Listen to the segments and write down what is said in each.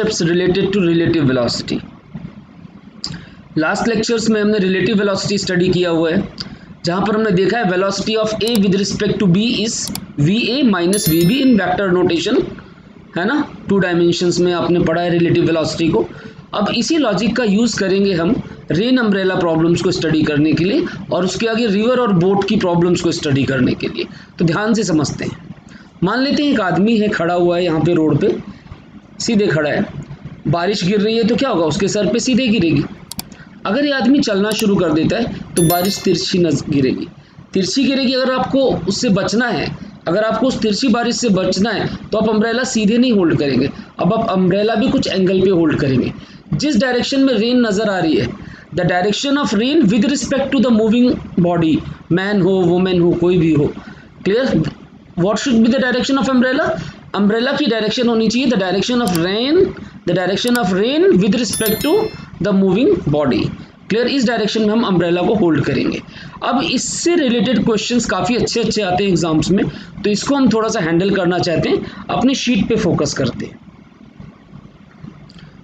concepts related to relative velocity. Last lectures में हमने relative velocity study किया हुआ है, जहां पर हमने देखा है velocity of A with respect to B is V A minus V B in vector notation, है ना। 2 डायमेंशंस में आपने पढ़ा है रिलेटिव वेलोसिटी को। अब इसी लॉजिक का यूज़ करेंगे हम रेन अम्ब्रेला प्रॉब्लम्स को स्टडी करने के लिए और उसके आगे रिवर और बोट की प्रॉब्लम्स को स्टडी करने के लिए। तो ध्यान से समझते हैं। मान लेते हैं एक आदमी है, खड़ा हुआ है यहाँ पे रोड पे, सीधे खड़ा है, बारिश गिर रही है तो क्या होगा, उसके सर पे सीधे गिरेगी। अगर ये आदमी चलना शुरू कर देता है तो बारिश तिरछी गिरेगी, तिरछी गिरेगी। अगर आपको उससे बचना है, अगर आपको उस तिरछी बारिश से बचना है तो आप अम्ब्रेला सीधे नहीं होल्ड करेंगे, अब आप अम्ब्रेला भी कुछ एंगल पे होल्ड करेंगे। जिस डायरेक्शन में रेन नज़र आ रही है, the direction of rain with respect to the moving body, man हो वुमेन हो कोई भी हो, clear. What should be the direction of umbrella? Umbrella की डायरेक्शन होनी चाहिए the direction of rain with respect to the moving body, clear. इस direction में हम अम्ब्रेला को होल्ड करेंगे। अब इससे रिलेटेड क्वेश्चंस काफ़ी अच्छे आते हैं एग्जाम्स में, तो इसको हम थोड़ा सा हैंडल करना चाहते हैं, अपनी शीट पे फोकस करते हैं।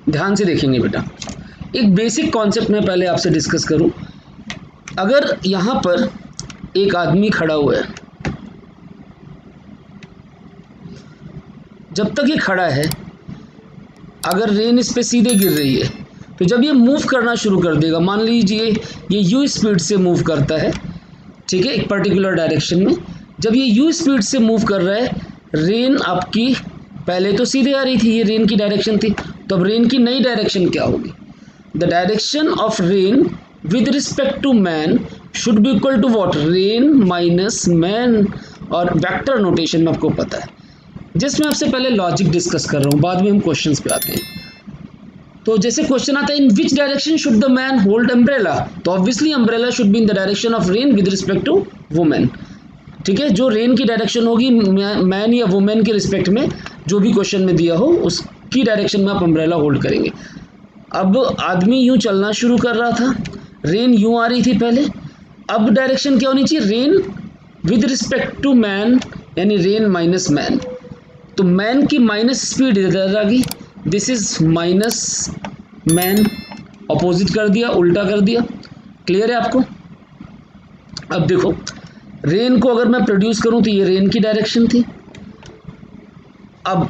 ध्यान से देखेंगे बेटा, एक बेसिक कॉन्सेप्ट मैं पहले आपसे डिस्कस करूं। अगर यहाँ पर एक आदमी खड़ा हुआ है, जब तक ये खड़ा है, अगर रेन इस पे सीधे गिर रही है, तो जब ये मूव करना शुरू कर देगा, मान लीजिए ये यू स्पीड से मूव करता है, ठीक है, एक पर्टिकुलर डायरेक्शन में। जब ये यू स्पीड से मूव कर रहा है, रेन आपकी पहले तो सीधे आ रही थी, ये रेन की डायरेक्शन थी, तो अब रेन की नई डायरेक्शन क्या होगी? The direction of rain with respect to man should be equal to what? Rain minus man. और वेक्टर नोटेशन में आपको पता है, जिसमें आपसे पहले लॉजिक डिस्कस कर रहा हूँ, बाद में हम क्वेश्चंस पे आते हैं। तो जैसे क्वेश्चन आता है in which direction should the man hold umbrella, तो obviously umbrella should be in the direction of rain with respect to women, ठीक है। जो रेन की डायरेक्शन होगी मैन या वुमेन के रिस्पेक्ट में, जो भी क्वेश्चन में दिया हो उसकी डायरेक्शन में आप अम्ब्रेला होल्ड करेंगे। अब आदमी यूं चलना शुरू कर रहा था, रेन यूं आ रही थी पहले, अब डायरेक्शन क्या होनी चाहिए? Rain with respect to man, यानी रेन माइनस मैन। तो मैन की माइनस स्पीड इधर आ गई, this is minus man, opposite कर दिया, उल्टा कर दिया, क्लियर है आपको। अब देखो, रेन को अगर मैं प्रोड्यूस करूं तो ये रेन की डायरेक्शन थी। अब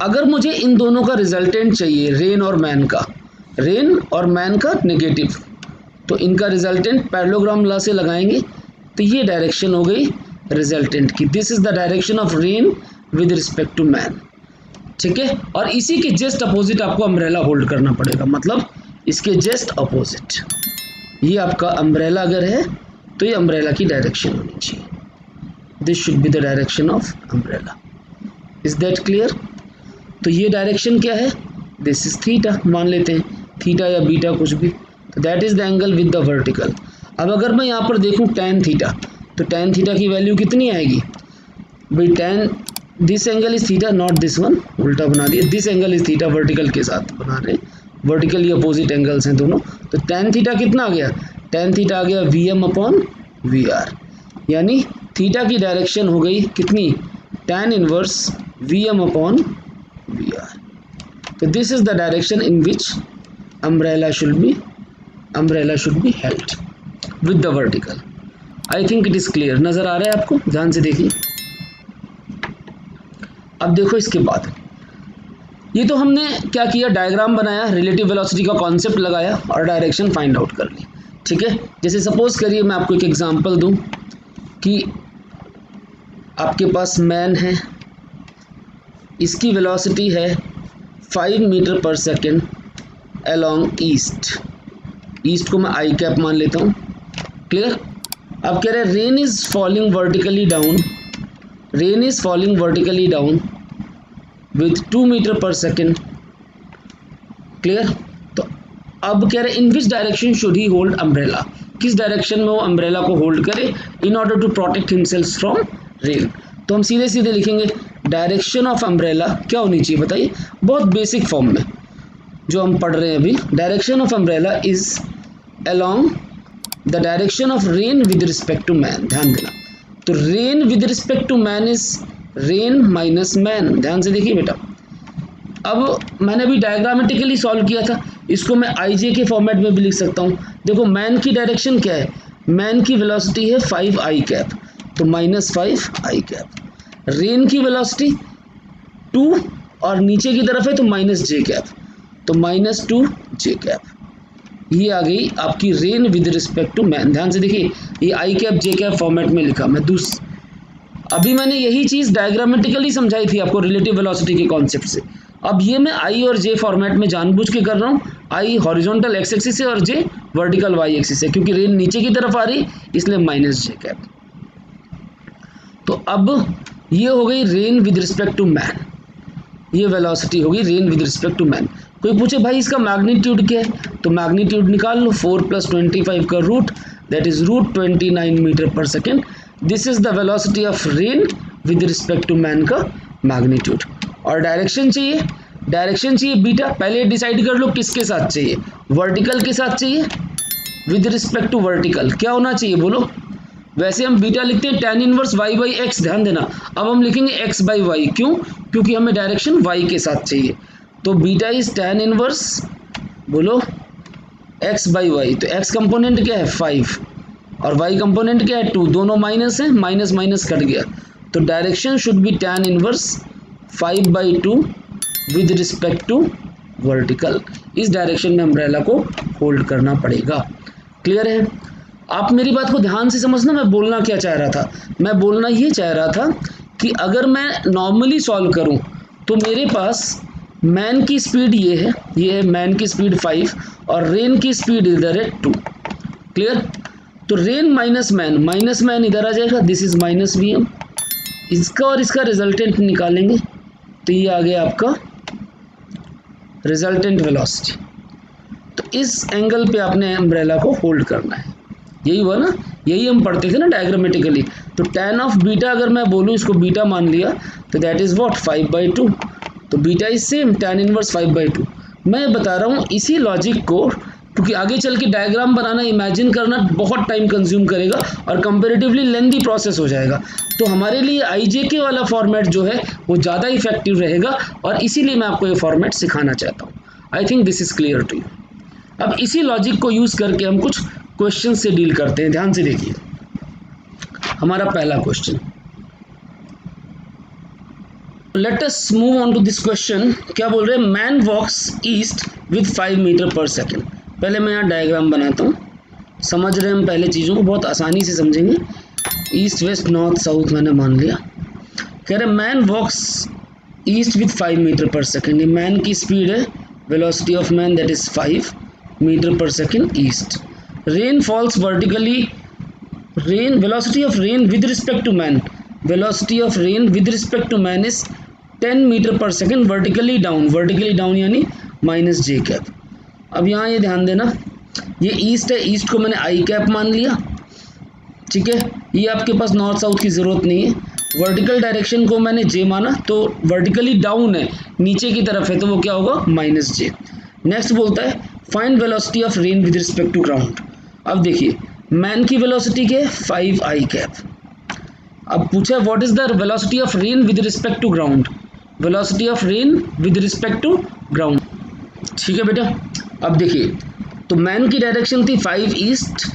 अगर मुझे इन दोनों का रिजल्टेंट चाहिए, रेन और मैन का, रेन और मैन का नेगेटिव, तो इनका रिजल्टेंट पैरेललोग्राम लॉ से लगाएंगे, तो ये डायरेक्शन हो गई रिजल्टेंट की, this is the direction of rain with respect to man, ठीक है। और इसी के जस्ट अपोजिट आपको अम्ब्रेला होल्ड करना पड़ेगा, मतलब इसके जस्ट अपोजिट। ये आपका अम्ब्रेला अगर है तो ये अम्ब्रेला की डायरेक्शन होनी चाहिए, this should be the direction of umbrella. Is that clear? तो ये डायरेक्शन क्या है? दिस इज थीटा, मान लेते हैं थीटा या बीटा कुछ भी, तो that is the angle with the vertical. अब अगर मैं यहाँ पर देखूँ tan थीटा, तो tan थीटा की वैल्यू कितनी आएगी भाई? tan this angle is theta, not this one, उल्टा बना दिया, this angle is theta, vertical के साथ बना रहे हैं, वर्टिकली अपोजिट एंगल्स हैं दोनों। तो tan थीटा कितना आ गया? tan थीटा आ गया Vm अपॉन Vr, यानी थीटा की डायरेक्शन हो गई कितनी? tan inverse Vm upon Vr। तो this is the direction in which umbrella should be held with the vertical. I think it is clear, नजर आ रहा है आपको? ध्यान से देखिए। अब देखो इसके बाद, ये तो हमने क्या किया, डायग्राम बनाया, रिलेटिव वेलोसिटी का कॉन्सेप्ट लगाया और डायरेक्शन फाइंड आउट कर ली, ठीक है। जैसे सपोज करिए मैं आपको एक एग्जांपल दूं कि आपके पास मैन है, इसकी वेलोसिटी है 5 metre per second along east को मैं आई कैप मान लेता हूँ, क्लियर। अब कह रहे हैं rain is falling vertically down with 2 metre per second, clear. तो अब कह रहे हैं in which direction should he hold umbrella, किस डायरेक्शन में वो अम्ब्रेला को होल्ड करे in order to protect himself from rain. तो हम सीधे सीधे लिखेंगे डायरेक्शन ऑफ अम्ब्रेला क्या होनी चाहिए बताइए, बहुत बेसिक फॉर्म में जो हम पढ़ रहे हैं अभी। Direction of umbrella is along the direction of rain with respect to man, ध्यान देना। तो rain with respect to man is rain minus man, ध्यान से देखिए बेटा। अब मैंने अभी डायग्रामेटिकली सॉल्व किया था, इसको मैं आई जे के फॉर्मेट में भी लिख सकता हूँ। देखो मैन की डायरेक्शन क्या है, मैन की वेलोसिटी है 5 कैप, तो -5 कैप। रेन की वेलोसिटी 2 और नीचे की तरफ है तो -j कैप, तो -2j कैप। ये आ गई आपकी rain with respect to man. ध्यान से देखिए, ये I cap J cap format में लिखा मैं अभी मैंने यही चीज़ डायग्रामेटिकली समझाई थी आपको रिलेटिव वेलोसिटी के कॉन्सेप्ट से। अब ये मैं आई और जे फॉर्मेट में जानबूझ के कर रहा हूँ, आई हॉरिजॉन्टल एक्स एक्सिस से और जे वर्टिकल वाई एक्सिस से, क्योंकि रेन नीचे की तरफ आ रही इसलिए -j कैप। तो अब ये हो गई rain with respect to man, ये वेलोसिटी होगी rain with respect to man. कोई पूछे भाई इसका मैग्नीट्यूड क्या है, तो मैग्नीट्यूड निकाल लो, 4 + 25 का root, that is √29 metre per second. This is the velocity of rain with respect to man का मैग्नीट्यूड। और डायरेक्शन चाहिए बीटा, पहले डिसाइड कर लो किसके साथ चाहिए, वर्टिकल के साथ चाहिए, विद रिस्पेक्ट टू वर्टिकल क्या होना चाहिए बोलो। वैसे हम बीटा लिखते हैं tan इनवर्स y/x, ध्यान देना। अब हम लिखेंगे x/y, क्यों, क्योंकि हमें डायरेक्शन y के साथ चाहिए, तो बीटा इज tan इनवर्स बोलो x/y। तो x कंपोनेंट क्या है 5 और y कंपोनेंट क्या है 2, दोनों माइनस है, माइनस माइनस कट गया, तो direction should be tan inverse 5/2 with respect to vertical. इस डायरेक्शन में अम्ब्रेला को होल्ड करना पड़ेगा। क्लियर है? आप मेरी बात को ध्यान से समझना, मैं बोलना क्या चाह रहा था। मैं बोलना ये चाह रहा था कि अगर मैं नॉर्मली सॉल्व करूं तो मेरे पास मैन की स्पीड ये है मैन की स्पीड 5 और रेन की स्पीड इधर है 2। क्लियर? तो रेन माइनस मैन इधर आ जाएगा, दिस इज -vm। इसका और इसका रिजल्टेंट निकालेंगे तो ये आ गया आपका रिजल्टेंट वेलोसिटी। तो इस एंगल पे आपने अम्ब्रेला को होल्ड करना है, यही हुआ ना, यही हम पढ़ते थे ना डायग्रामेटिकली। तो tan ऑफ बीटा अगर मैं बोलूँ, इसको बीटा मान लिया, तो दैट इज व्हाट 5/2, तो beta is same tan inverse 5/2। मैं बता रहा हूँ इसी लॉजिक को, क्योंकि आगे चल के डायग्राम बनाना, इमेजिन करना बहुत टाइम कंज्यूम करेगा और कंपेरेटिवली लेंथी प्रोसेस हो जाएगा, तो हमारे लिए IJK वाला फॉर्मेट जो है वो ज़्यादा इफेक्टिव रहेगा और इसीलिए मैं आपको ये फॉर्मेट सिखाना चाहता हूँ। I think this is clear to you. अब इसी लॉजिक को यूज़ करके हम कुछ क्वेश्चन से डील करते हैं। ध्यान से देखिए, हमारा पहला question, let us move on to this question. क्या बोल रहे हैं, man walks east with 5 metre per second. पहले मैं यहाँ डायग्राम बनाता हूँ, समझ रहे हैं हम पहले चीज़ों को, बहुत आसानी से समझेंगे। ईस्ट वेस्ट नॉर्थ साउथ मैंने मान लिया। कह रहे man walks east with 5 metre per second. ये मैन की स्पीड है, velocity of man that is 5 metre per second east. Rain falls vertically, rain velocity of rain with respect to man, velocity of rain with respect to man is 10 metre per second vertically down यानी -j cap. अब यहाँ ये ध्यान देना, ये east है, east को मैंने आई कैप मान लिया, ठीक है। ये आपके पास नॉर्थ साउथ की ज़रूरत नहीं है। वर्टिकल डायरेक्शन को मैंने जे माना, तो वर्टिकली डाउन है, नीचे की तरफ है, तो वो क्या होगा -j। नेक्स्ट बोलता है find velocity of rain with respect to ground. अब देखिए मैन की वेलोसिटी क्या है 5 कैप। अब पूछा है what is the velocity of rain with respect to ground, velocity of rain with respect to ground, ठीक है बेटा। अब देखिए, तो मैन की डायरेक्शन थी 5 ईस्ट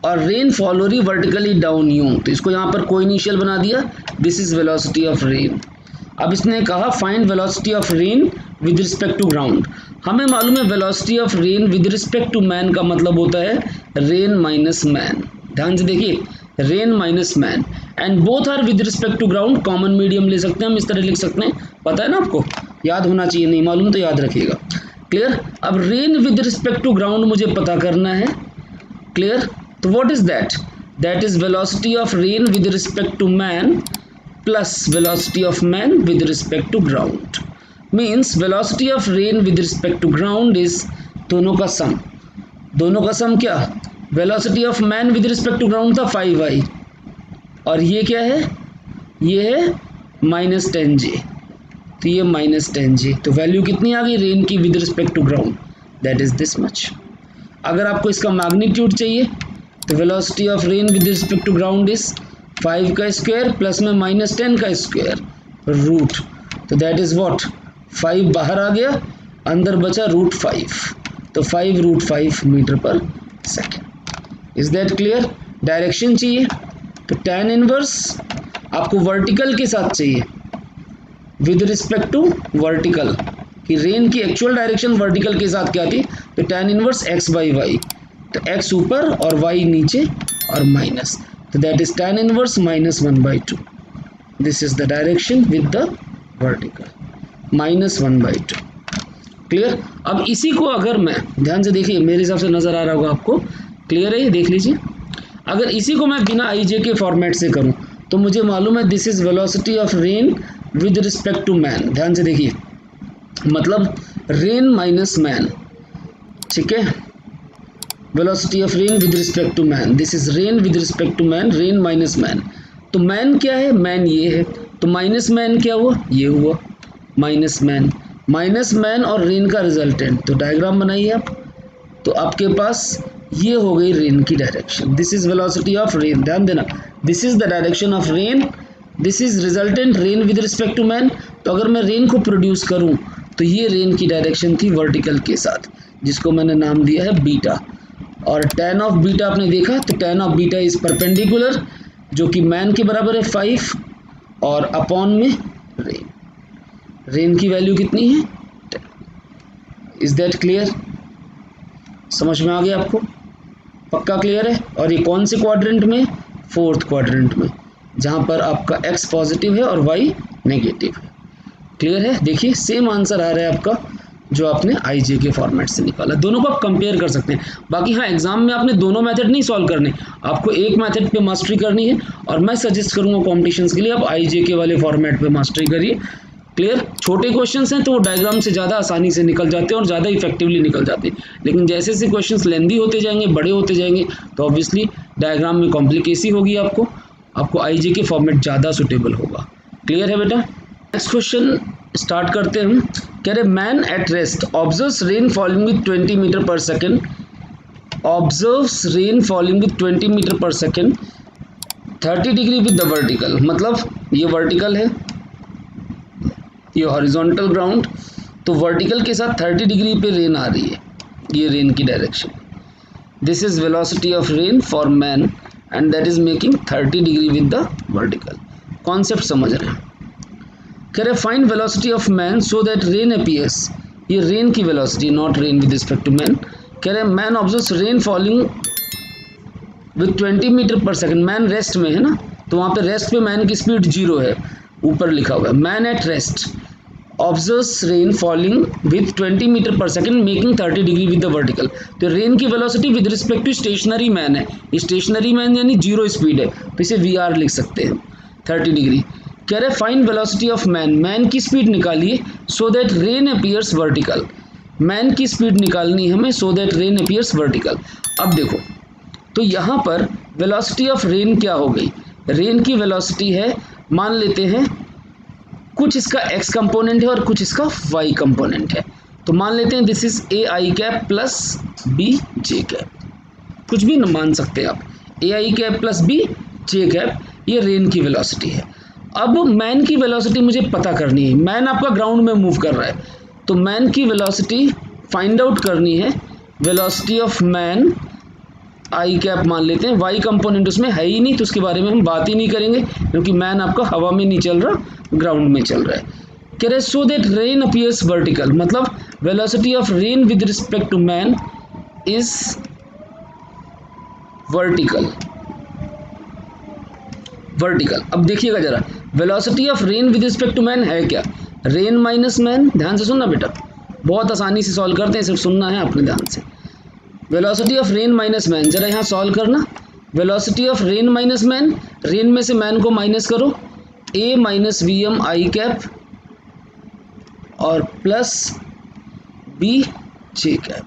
और रेन फॉल हो रही वर्टिकली डाउन यूं, तो इसको यहाँ पर को इनिशियल बना दिया, this is velocity of rain. अब इसने कहा find velocity of rain with respect to ground. हमें मालूम है velocity of rain with respect to man का मतलब होता है रेन माइनस मैन। ध्यान से देखिए, rain minus man and both are with respect to ground. Common medium ले सकते हैं हम, इस तरह लिख सकते हैं, पता है ना आपको, याद होना चाहिए, नहीं मालूम तो याद रखिएगा। क्लियर? अब rain with respect to ground मुझे पता करना है। क्लियर? तो what is that, that is velocity of rain with respect to man plus velocity of man with respect to ground. Means velocity of rain with respect to ground is दोनों का sum. दोनों का sum क्या, velocity of man with respect to ground था 5i और ये क्या है, ये है -10j, तो ये -10j, तो वैल्यू कितनी आ गई रेन की with respect to ground, that is this much. अगर आपको इसका मैग्नीट्यूड चाहिए तो velocity of rain with respect to ground is 5 का स्क्वायर प्लस में -10 का स्क्वायर रूट, तो दैट इज व्हाट 5 बाहर आ गया, अंदर बचा √5, तो 5 √5 metre per second. Is that clear? Direction चाहिए तो tan इनवर्स आपको वर्टिकल के साथ चाहिए, विद रिस्पेक्ट टू वर्टिकल, कि रेन की एक्चुअल डायरेक्शन वर्टिकल के साथ क्या थी, तो tan इनवर्स x/y, तो x ऊपर और y नीचे और माइनस, तो that is tan inverse -1/2। This is the direction with the vertical, -1/2। Clear? अब इसी को अगर मैं ध्यान से देखिए, मेरे हिसाब से नजर आ रहा होगा आपको, क्लियर है ये, देख लीजिए। अगर इसी को मैं बिना आई जे के फॉर्मेट से करूं तो मुझे मालूम है this is velocity of rain with respect to man. ध्यान से देखिए, मतलब रेन माइनस मैन, ठीक है, velocity of rain with respect to man, this is rain with respect to man, rain minus man. तो मैन क्या है, मैन ये है, तो माइनस मैन क्या हुआ, ये हुआ माइनस मैन और रेन का रिजल्टेंट। तो डायग्राम बनाइए आप, तो आपके पास ये हो गई रेन की direction, this is velocity of rain, ध्यान देना, this is the direction of rain, this is resultant rain with respect to man. तो अगर मैं रेन को प्रोड्यूस करूं तो ये रेन की डायरेक्शन थी वर्टिकल के साथ, जिसको मैंने नाम दिया है बीटा, और tan ऑफ बीटा आपने देखा, तो tan of beta is perpendicular, जो कि मैन के बराबर है 5, और अपॉन में रेन की वैल्यू कितनी है 10। Is that clear? समझ में आ गया आपको? पक्का क्लियर है? और ये कौन से क्वाड्रेंट में, 4th क्वाड्रेंट में, जहां पर आपका x पॉजिटिव है और y नेगेटिव है। क्लियर है? देखिए सेम आंसर आ रहा है आपका जो आपने आई जे के फॉर्मेट से निकाला। दोनों को आप कंपेयर कर सकते हैं। बाकी हाँ, एग्जाम में आपने दोनों मेथड नहीं सॉल्व करने, आपको एक मेथड पे मास्टरी करनी है, और मैं सजेस्ट करूंगा कॉम्पिटिशन्स के लिए आप आई जे के वाले फॉर्मेट पे मास्टरी करिए। क्लियर? छोटे क्वेश्चंस हैं तो वो डायग्राम से ज़्यादा आसानी से निकल जाते हैं और ज़्यादा इफेक्टिवली निकल जाते हैं, लेकिन जैसे जैसे क्वेश्चंस लेंदी होते जाएंगे, बड़े होते जाएंगे, तो ऑब्वियसली डायग्राम में कॉम्प्लिकेसी होगी, आपको आई जे के फॉर्मेट ज़्यादा सुटेबल होगा। क्लियर है बेटा? नेक्स्ट क्वेश्चन स्टार्ट करते हैं। कह रहे man at rest observes rain falling with 20 metre per second, observes rain falling with 20 metre per second 30 degree with the vertical, मतलब ये वर्टिकल है, ये हॉरिजॉन्टल ग्राउंड, तो वर्टिकल के साथ 30 डिग्री पे रेन आ रही है, ये रेन की direction. This is velocity of rain for man and that is making 30 degree with the vertical. Concept समझ रहे हैं? कह रहे find velocity of man so that rain appears, ये रेन की velocity, not rain with respect to man. कह रहे man observes rain falling with 20 metre per second, man rest में है ना, तो वहाँ पे रेस्ट पे मैन की स्पीड 0 है, ऊपर लिखा हुआ है man at rest observes rain falling with 20 metre per second making 30 degree with the vertical. तो रेन की velocity with respect to stationary man है, स्टेशनरी मैन यानी 0 स्पीड है, तो इसे VR लिख सकते हैं 30 डिग्री। कह रहे find velocity of man, man की स्पीड निकालिए सो that rain appears vertical, man की स्पीड निकालनी है हमें सो दैट रेन अपीयर्स वर्टिकल। अब देखो, तो यहाँ पर वेलोसिटी ऑफ रेन क्या हो गई, रेन की वेलोसिटी है, मान लेते हैं कुछ इसका x कंपोनेंट है और कुछ इसका y कंपोनेंट है, तो मान लेते हैं this is AI cap plus B J cap, कुछ भी मान सकते हैं आप, AI cap plus B J cap, ये रेन की वेलोसिटी है। अब मैन की वेलोसिटी मुझे पता करनी है, मैन आपका ग्राउंड में मूव कर रहा है, तो मैन की वेलोसिटी फाइंड आउट करनी है, velocity of man I cap मान लेते हैं, वाई कंपोनेंट उसमें है ही नहीं तो उसके बारे में हम बात ही नहीं करेंगे, क्योंकि मैन आपका हवा में नहीं चल रहा, ग्राउंड में चल रहा है। कह रहे so that rain appears vertical, मतलब velocity of rain with respect to man is vertical. अब देखिएगा जरा, velocity of rain with respect to man है क्या, रेन माइनस मैन। ध्यान से सुनना बेटा, बहुत आसानी से सॉल्व करते हैं, सिर्फ सुनना है अपने ध्यान से। Velocity of rain minus man, जरा यहाँ सॉल्व करना, velocity of rain minus man, rain में से मैन को माइनस करो, A minus VM I cap और plus B J cap.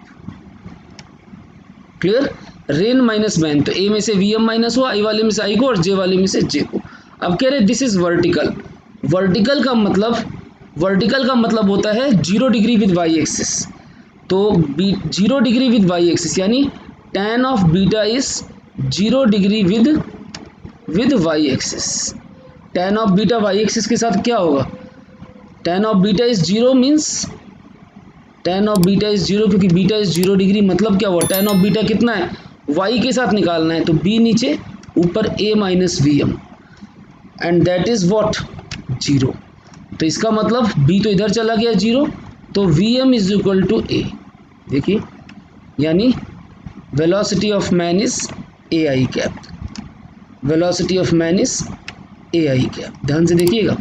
Clear? Rain minus man, तो A में से VM माइनस हुआ, I वाले में से I को और J वाले में से J को। अब कह रहे दिस इज वर्टिकल, वर्टिकल का मतलब होता है 0 डिग्री विद वाई एक्सिस, तो 0 डिग्री विद वाई एक्सिस यानी tan of beta is 0 degree with Y axis. tan of beta Y axis के साथ क्या होगा, tan of beta is 0 means tan of beta is 0, क्योंकि बीटा इज 0 डिग्री, मतलब क्या हुआ, tan ऑफ बीटा कितना है, y के साथ निकालना है, तो b नीचे, ऊपर a minus V M, and that is what 0। तो इसका मतलब b तो इधर चला गया 0, तो V M is equal to a। देखिए, यानी velocity of man is A I cap, velocity of man is A I cap. ध्यान से देखिएगा,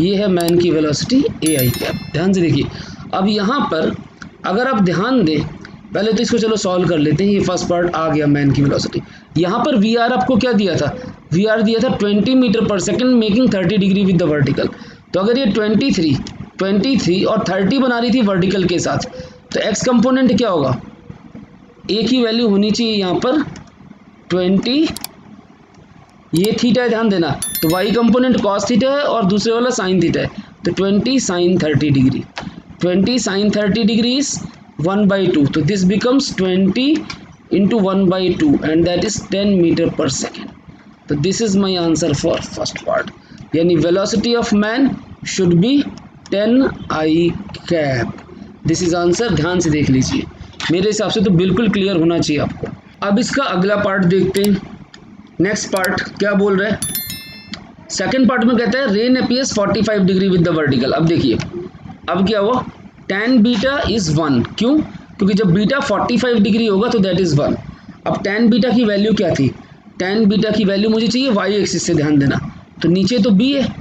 ये है मैन की वेलोसिटी ए आई कैप। ध्यान से देखिए, अब यहाँ पर अगर आप ध्यान दें, पहले तो इसको चलो सॉल्व कर लेते हैं। ये फर्स्ट पार्ट आ गया मैन की वेलोसिटी। यहाँ पर वी आर आपको क्या दिया था, वी आर दिया था 20 metre per second making 30 degree with the vertical. तो अगर ये 23 और 30 बना रही थी वर्टिकल के साथ, तो एक्स कंपोनेंट क्या होगा, ए की वैल्यू होनी चाहिए यहाँ पर 20, ये थीटा है, ध्यान देना, तो वाई कंपोनेंट कॉस थीटा है और दूसरे वाला साइन थीटा है, तो 20 sine 30 degree, 20 sine 30 degree is 1/2, तो this becomes 20 into 1/2 and that is 10 metre per second. तो this is my answer for first part, यानी velocity of man should be 10 I cap. This is answer. ध्यान से देख लीजिए, मेरे हिसाब से तो बिल्कुल क्लियर होना चाहिए आपको। अब इसका अगला पार्ट देखते हैं। नेक्स्ट पार्ट क्या बोल रहा है, सेकंड पार्ट में कहता है rain appears 45 degree with the vertical. अब देखिए, अब क्या हुआ, tan बीटा इज 1, क्यों, क्योंकि जब बीटा 45 डिग्री होगा तो दैट इज 1। अब tan बीटा की वैल्यू क्या थी, tan बीटा की वैल्यू मुझे चाहिए y एक्सिस से, ध्यान देना, तो नीचे तो b है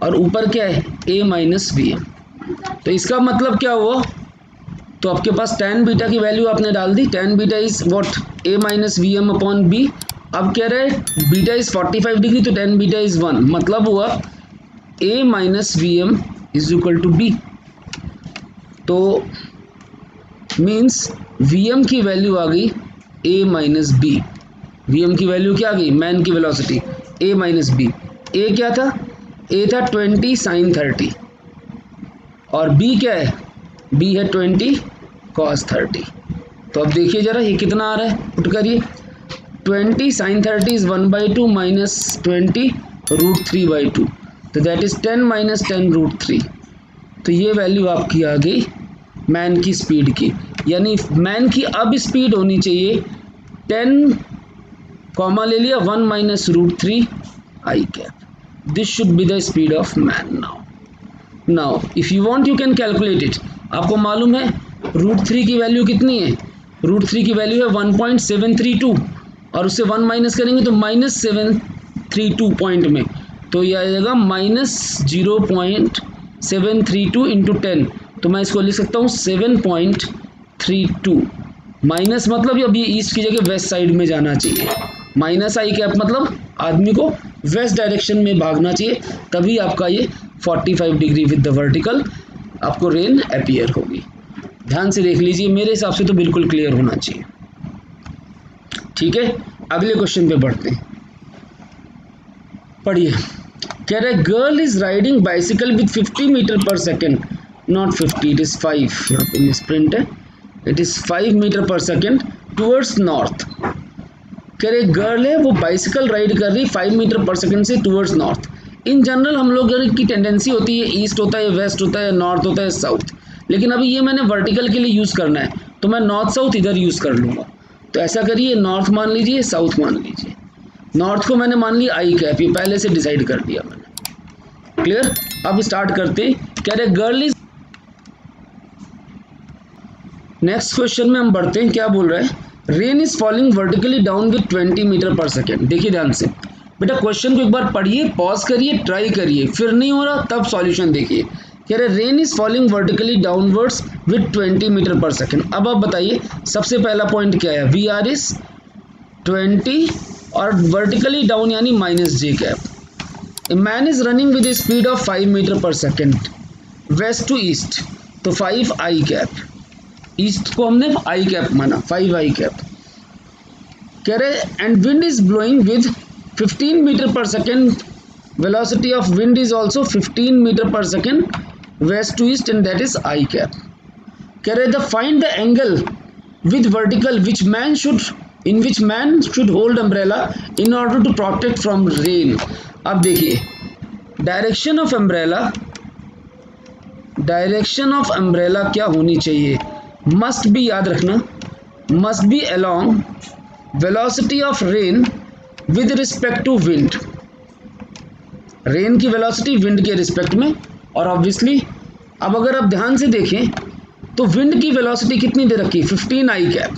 और ऊपर क्या है a माइनस वी एम। तो इसका मतलब क्या हुआ, तो आपके पास tan बीटा की वैल्यू आपने डाल दी, tan beta is what a minus V M upon B. अब कह रहे हैं बीटा इज 45 डिग्री, तो tan बीटा इज 1, मतलब हुआ a minus V M is equal to B. तो मीन्स वी एम की वैल्यू आ गई a minus B. V M की वैल्यू क्या आ गई, मैन की velocity a minus B. a क्या था, a था 20 साइन 30 और b क्या है, b है 20 कॉस 30। तो अब देखिए जरा ये कितना आ रहा है, पुट करिए, 20 साइन 30 इज 1/2 माइनस 20 √3/2, तो दैट इज 10 माइनस 10 √3। तो ये वैल्यू आपकी आ गई मैन की स्पीड की, यानी मैन की अब स्पीड होनी चाहिए 10 कॉमा ले लिया 1 minus √3 I cap. This should be the speed of man. Now if you want you can calculate it. आपको मालूम है √3 की वैल्यू कितनी है, √3 की वैल्यू है 1.732 और उससे 1 माइनस करेंगे तो -732 पॉइंट में, तो यह आ जाएगा -0.732 इंटू 10। तो मैं इसको लिख सकता हूँ 7.32 माइनस, मतलब अब ये ईस्ट की जगह वेस्ट साइड में जाना चाहिए, माइनस आई कैप मतलब आदमी को वेस्ट डायरेक्शन में भागना चाहिए, तभी आपका ये 45 डिग्री विद द वर्टिकल आपको रेन अपीयर होगी। ध्यान से देख लीजिए, मेरे हिसाब से तो बिल्कुल क्लियर होना चाहिए। ठीक है, अगले क्वेश्चन पे बढ़ते हैं, पढ़िए। कह रहे girl is riding bicycle with 50 meter per second, not 50 it is 5, यहाँ पे मिसप्रिंट है, it is 5 metre per second towards north. कह रहे गर्ल है वो बाइसिकल राइड कर रही 5 मीटर पर सेकेंड से टूवर्ड्स नॉर्थ। इन जनरल हम लोग की टेंडेंसी होती है ईस्ट होता है, वेस्ट होता है, नॉर्थ होता है, साउथ, लेकिन अभी ये मैंने वर्टिकल के लिए यूज़ करना है तो मैं नॉर्थ साउथ इधर यूज़ कर लूँगा। तो ऐसा करिए, नॉर्थ मान लीजिए, साउथ मान लीजिए। नॉर्थ को मैंने मान लिया आई कैप, ये पहले से डिसाइड कर दिया मैंने। क्लियर, अब स्टार्ट करते। कह रहे गर्ल इज, नेक्स्ट क्वेश्चन में हम बढ़ते हैं, क्या बोल रहा है, rain is falling vertically down with 20 metre per second. देखिए ध्यान से बेटा, क्वेश्चन को एक बार पढ़िए, पॉज करिए, ट्राई करिए, फिर नहीं हो रहा तब सॉल्यूशन देखिए। कह रहे rain is falling vertically downwards with 20 metre per second. अब आप बताइए सबसे पहला पॉइंट क्या है, वी आर इज 20 और वर्टिकली डाउन यानी minus J cap. A man is running with a speed of 5 metre per second west to east, तो 5 आई कैप, ईस्ट को हमने आई कैप माना, 5 आई कैप। कह रहे and wind is blowing with 15 metre per second, velocity of wind is also 15 metre per second west to east and that is I cap. कह रहे the find the angle with vertical which man should, in which man should hold umbrella in order to protect from rain। अब देखिए direction of umbrella direction of umbrella क्या होनी चाहिए, must be, याद रखना, must be along velocity of rain with respect to wind, rain की velocity wind के respect में। और ऑब्वियसली अब अगर आप ध्यान से देखें तो विंड की वेलोसिटी कितनी दे रखी है, 15 I cap,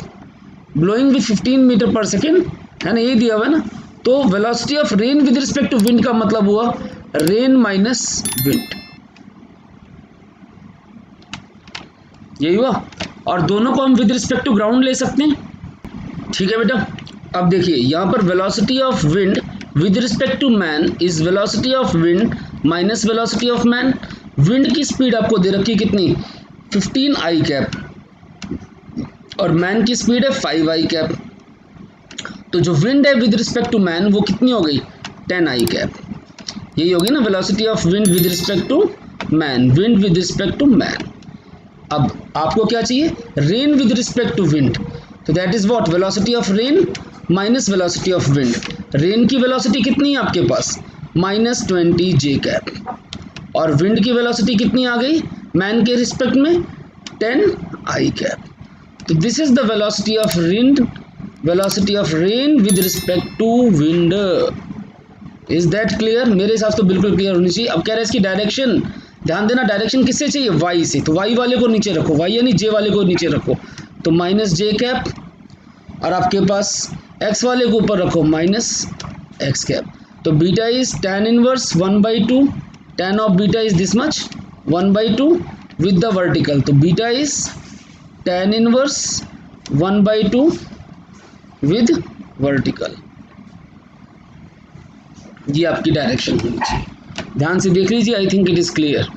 blowing with 15 metre per second, है ना, ये दिया हुआ है ना। तो velocity of rain with respect to wind का मतलब हुआ रेन माइनस विंड, यही हुआ। और दोनों को हम विद रिस्पेक्ट टू ग्राउंड ले सकते हैं, ठीक है बेटा। अब देखिए यहाँ पर velocity of wind with respect to man is velocity of wind minus velocity of man. Wind की स्पीड आपको दे रखी है कितनी, 15 आई कैप, और मैन की स्पीड है 5 आई कैप। तो जो विंड है विद रिस्पेक्ट टू मैन वो कितनी हो गई, 10 आई कैप। यही होगी ना velocity of wind with respect to man, wind with respect to man. अब आपको क्या चाहिए, rain with respect to wind, तो that is what, velocity of rain minus velocity of wind. Rain की वेलोसिटी कितनी है आपके पास, -20 जे कैप, और विंड की वेलोसिटी कितनी आ गई मैन के रिस्पेक्ट में, 10 आई कैप। तो this is the velocity of wind, velocity of rain with respect to wind. Is that clear? मेरे हिसाब से तो बिल्कुल क्लियर होनी चाहिए। अब कह रहे हैं इसकी डायरेक्शन, ध्यान देना, डायरेक्शन किससे चाहिए, वाई से, तो वाई वाले को नीचे रखो, वाई यानी जे वाले को नीचे रखो, तो -j कैप, और आपके पास x वाले को ऊपर रखो -x कैप। तो beta is tan inverse 1/2, tan of beta is this much 1/2 with the vertical, तो beta is tan inverse 1/2 with vertical. ये आपकी डायरेक्शन होनी चाहिए, ध्यान से देख लीजिए, I think it is clear.